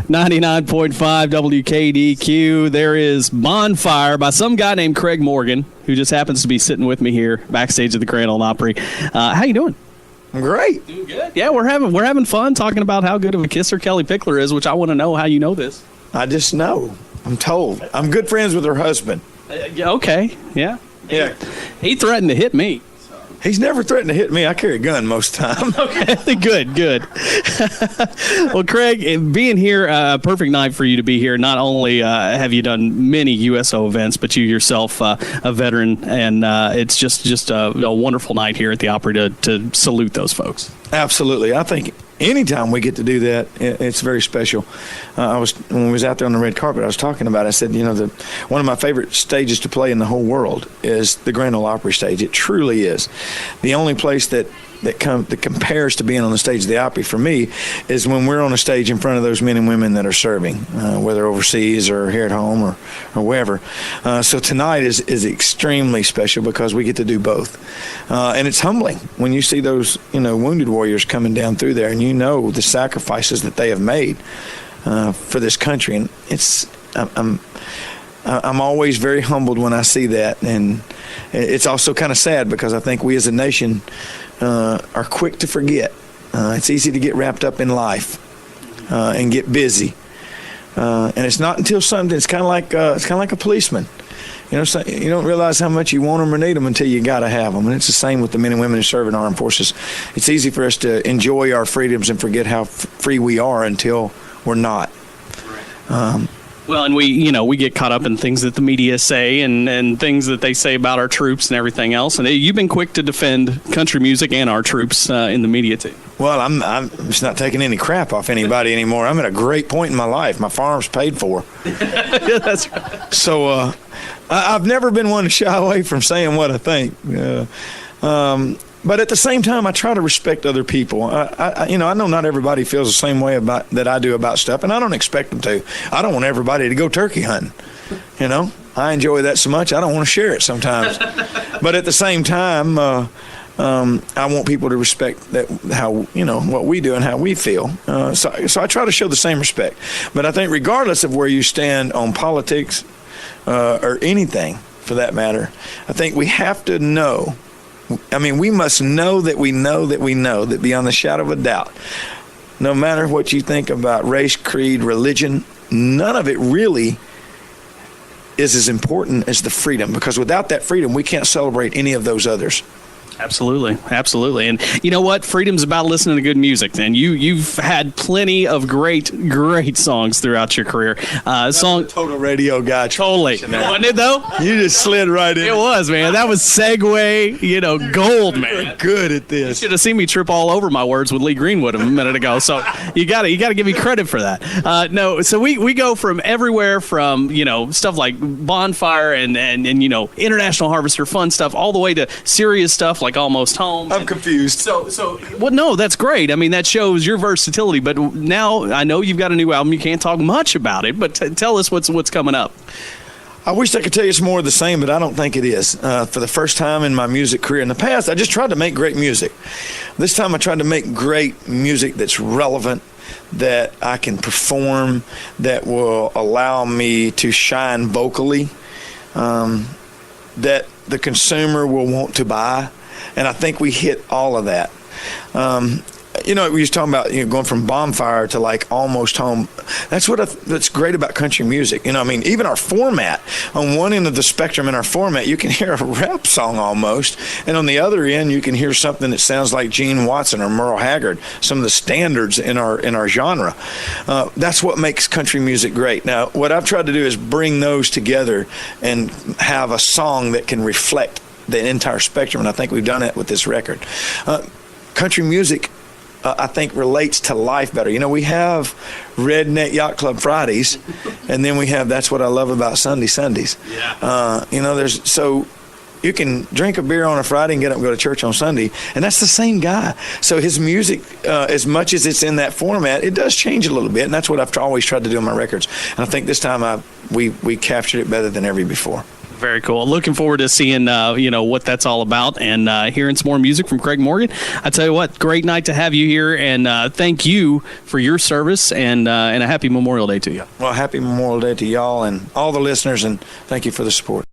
99.5 WKDQ. There is Bonfire by some guy named Craig Morgan, who just happens to be sitting with me here backstage at the Grand Ole Opry. How you doing? I'm great. Doing good. Yeah, we're having fun talking about how good of a kisser Kelly Pickler is, which I want to know how you know this. I just know. I'm told. I'm good friends with her husband. Okay. Yeah. Yeah. He threatened to hit me. He's never threatened to hit me. I carry a gun most of the time. Okay, good. Well, Craig, being here, a perfect night for you to be here. Not only have you done many USO events, but you yourself a veteran, and it's just a wonderful night here at the Opry to salute those folks. Absolutely. I think anytime we get to do that, it's very special. When we was out there on the red carpet, I was talking about it. I said, one of my favorite stages to play in the whole world is the Grand Ole Opry stage. It truly is. The only place that compares to being on the stage of the Opry for me is when we're on a stage in front of those men and women that are serving, whether overseas or here at home or wherever. So tonight is extremely special because we get to do both. And it's humbling when you see those, wounded warriors coming down through there, and the sacrifices that they have made for this country. And I'm always very humbled when I see that. And it's also kind of sad because I think we as a nation are quick to forget. It's easy to get wrapped up in life and get busy, and it's not until something. It's kind of like a policeman. You don't realize how much you want them or need them until you got to have them. And it's the same with the men and women who serve in armed forces. It's easy for us to enjoy our freedoms and forget how free we are until we're not. Well, and we get caught up in things that the media say and things that they say about our troops and everything else. And you've been quick to defend country music and our troops in the media too. Well, I'm just not taking any crap off anybody anymore. I'm at a great point in my life. My farm's paid for. Yeah, that's right. So I've never been one to shy away from saying what I think. But at the same time, I try to respect other people. I know not everybody feels the same way that I do about stuff, and I don't expect them to. I don't want everybody to go turkey hunting. I enjoy that so much, I don't want to share it sometimes. But at the same time, I want people to respect what we do and how we feel. So I try to show the same respect. But I think regardless of where you stand on politics or anything for that matter, I think we have to know. We must know that we know that we know that beyond the shadow of a doubt, no matter what you think about race, creed, religion, none of it really is as important as the freedom, because without that freedom, we can't celebrate any of those others. Absolutely. And you know what? Freedom's about listening to good music. And you've had plenty of great songs throughout your career. A total radio guy. Totally. Wasn't it, though? You just slid right in. It was, man. That was segue, gold, man. You're good at this. You should have seen me trip all over my words with Lee Greenwood a minute ago. So you got to give me credit for that. No, so we go from everywhere from, stuff like Bonfire and International Harvester, fun stuff, all the way to serious stuff like Almost Home. I'm confused. Well, no, that's great. That shows your versatility. But now I know you've got a new album. You can't talk much about it, but tell us what's coming up. I wish I could tell you it's more of the same, but I don't think it is. For the first time in my music career, in the past, I just tried to make great music. This time I tried to make great music that's relevant, that I can perform, that will allow me to shine vocally, that the consumer will want to buy. And I think we hit all of that. We was talking about going from Bonfire to like Almost Home. That's great about country music. Even our format, on one end of the spectrum in our format, you can hear a rap song almost, and on the other end, you can hear something that sounds like Gene Watson or Merle Haggard, some of the standards in our genre. That's what makes country music great. Now, what I've tried to do is bring those together and have a song that can reflect the entire spectrum, and I think we've done it with this record. Country music, I think, relates to life better. We have Redneck Yacht Club Fridays, and then we have That's What I Love About Sundays. Yeah. So you can drink a beer on a Friday and get up and go to church on Sunday, and that's the same guy. So his music, as much as it's in that format, it does change a little bit, and that's what I've always tried to do on my records. And I think this time we captured it better than ever before. Very cool. Looking forward to seeing, what that's all about and hearing some more music from Craig Morgan. I tell you what, great night to have you here, and thank you for your service, and a happy Memorial Day to you. Well, happy Memorial Day to y'all and all the listeners, and thank you for the support.